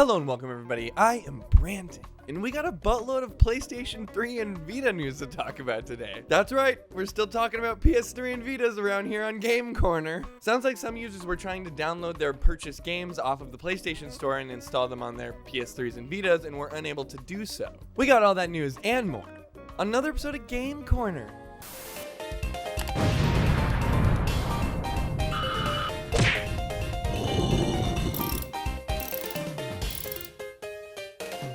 Hello and welcome everybody, I am Brandon, and we got a buttload of PlayStation 3 and Vita news to talk about today. That's right, we're still talking about PS3 and Vitas around here on Game Corner. Sounds like some users were trying to download their purchased games off of the PlayStation Store and install them on their PS3s and Vitas and were unable to do so. We got all that news and more on another episode of Game Corner.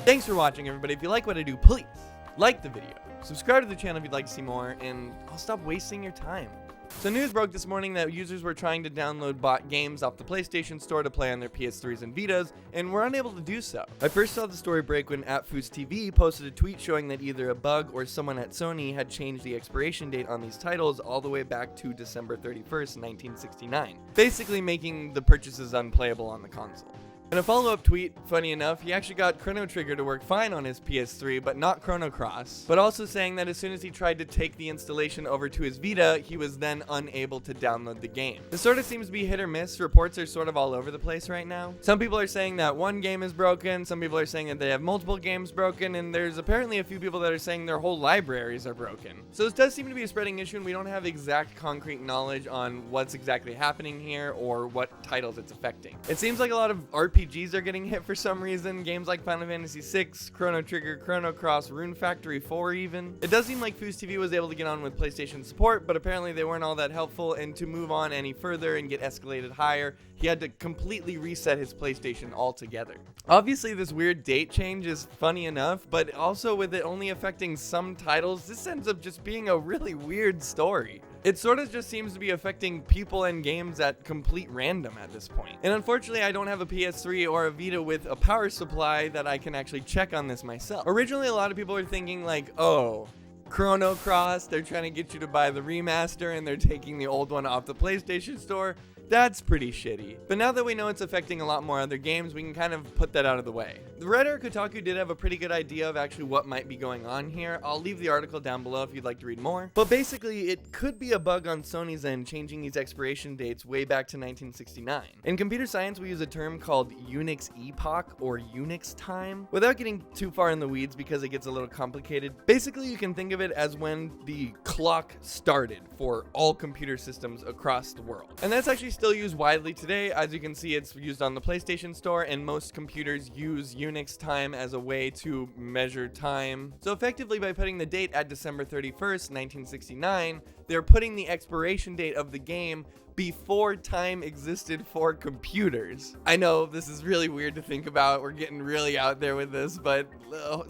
Thanks for watching, everybody. If you like what I do, please like the video, subscribe to the channel if you'd like to see more, and I'll stop wasting your time. So news broke this morning that users were trying to download bought games off the PlayStation Store to play on their PS3s and Vitas, and were unable to do so. I first saw the story break when @FoosTV posted a tweet showing that either a bug or someone at Sony had changed the expiration date on these titles all the way back to December 31st, 1969, basically making the purchases unplayable on the console. In a follow-up tweet, funny enough, he actually got Chrono Trigger to work fine on his PS3, but not Chrono Cross, but also saying that as soon as he tried to take the installation over to his Vita, he was then unable to download the game. This sort of seems to be hit or miss. Reports are sort of all over the place right now. Some people are saying that one game is broken, some people are saying that they have multiple games broken, and there's apparently a few people that are saying their whole libraries are broken. So this does seem to be a spreading issue, and we don't have exact concrete knowledge on what's exactly happening here or what titles it's affecting. It seems like a lot of RPGs are getting hit for some reason. Games like Final Fantasy VI, Chrono Trigger, Chrono Cross, Rune Factory 4 even. It does seem like FoosTV was able to get on with PlayStation support, but apparently they weren't all that helpful, and to move on any further and get escalated higher, he had to completely reset his PlayStation altogether. Obviously this weird date change is funny enough, but also with it only affecting some titles, this ends up just being a really weird story. It sort of just seems to be affecting people and games at complete random at this point. And unfortunately, I don't have a PS3 or a Vita with a power supply that I can actually check on this myself. Originally, a lot of people were thinking like, oh, Chrono Cross, they're trying to get you to buy the remaster and they're taking the old one off the PlayStation Store. That's pretty shitty. But now that we know it's affecting a lot more other games, we can kind of put that out of the way. The Reddit Kotaku did have a pretty good idea of actually what might be going on here. I'll leave the article down below if you'd like to read more. But basically, it could be a bug on Sony's end changing these expiration dates way back to 1969. In computer science, we use a term called Unix epoch or Unix time. Without getting too far in the weeds because it gets a little complicated, basically you can think of it as when the clock started for all computer systems across the world. And that's actually still used widely today. As you can see, it's used on the PlayStation Store, and most computers use Unix time as a way to measure time. So effectively, by putting the date at December 31st, 1969, they're putting the expiration date of the game before time existed for computers. I know this is really weird to think about. We're getting really out there with this, but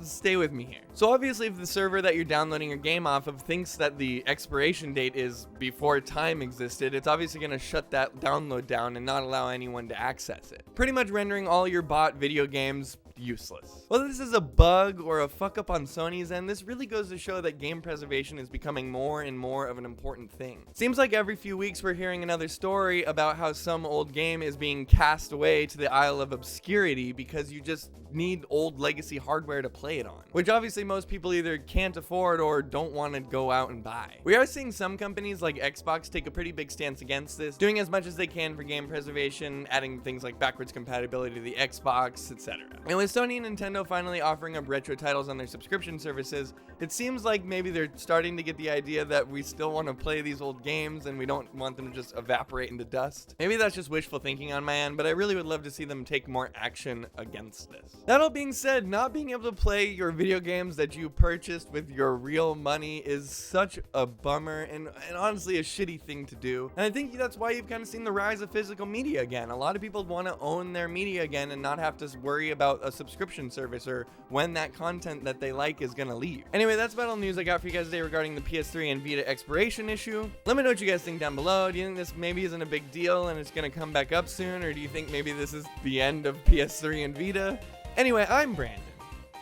stay with me here. So obviously, if the server that you're downloading your game off of thinks that the expiration date is before time existed, it's obviously going to shut that download down and not allow anyone to access it, pretty much rendering all your bought video games useless. Whether this is a bug or a fuck up on Sony's end, this really goes to show that game preservation is becoming more and more of an important thing. Seems like every few weeks we're hearing another story about how some old game is being cast away to the Isle of Obscurity because you just need old legacy hardware to play it on, which obviously most people either can't afford or don't want to go out and buy. We are seeing some companies like Xbox take a pretty big stance against this, doing as much as they can for game preservation, adding things like backwards compatibility to the Xbox, etc. And with Sony and Nintendo finally offering up retro titles on their subscription services, it seems like maybe they're starting to get the idea that we still want to play these old games and we don't want them to just evaporate into dust. Maybe that's just wishful thinking on my end, but I really would love to see them take more action against this. That all being said, not being able to play your video games that you purchased with your real money is such a bummer and honestly a shitty thing to do. And I think that's why you've kind of seen the rise of physical media again. A lot of people want to own their media again and not have to worry about a subscription service or when that content that they like is gonna leave. Anyway, that's about all the news I got for you guys today regarding the PS3 and Vita expiration issue. Let me know what you guys think down below. Do you think this maybe isn't a big deal and it's gonna come back up soon, or do you think maybe this is the end of PS3 and Vita? Anyway, I'm Brandon.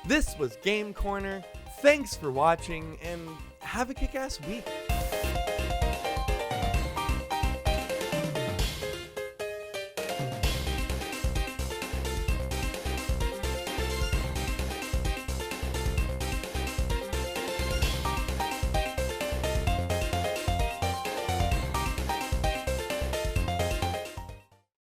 This was Game Corner. Thanks for watching and have a kick-ass week.